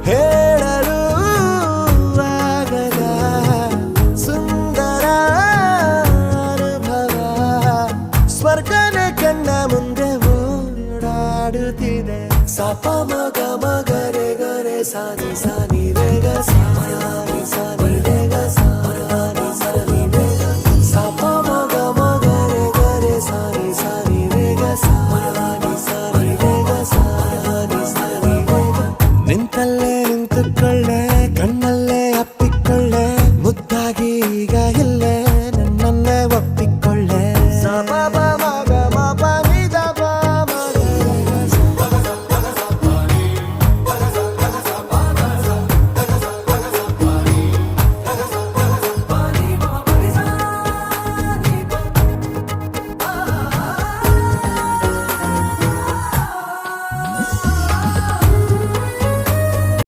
ಹೇಳಲು ಆಗದ ಸುಂದರ ಅನುಭವ ಸ್ವರ್ಗನ ಕಣ್ಣ ಮುಂದೆ ಓಡಾಡುತ್ತಿದೆ ಸಪ ಮಗ ಮಗರೆ ಗರೆ ಸಾನಿ ಸಾನಿ ರೇಗ ಸಾನಿ ಸಾನಿ ರೇಗ ಸಾನಿ ಸಾನಿ ರೇಗ ಸಪ ಮಗ ಮಗರೆ ಗರೆ ಸಾನಿ ಸಾನಿ ರೇಗ ಸಾನಿ ಸಾನಿ ರೇಗ ಸಾನಿ ಸಾನಿ ರೇಗ ನಿಂತಲ್ಲೇ ನಿಂತುಕೊಳ್ಳೆ ಕಣ್ಣಲ್ಲಿ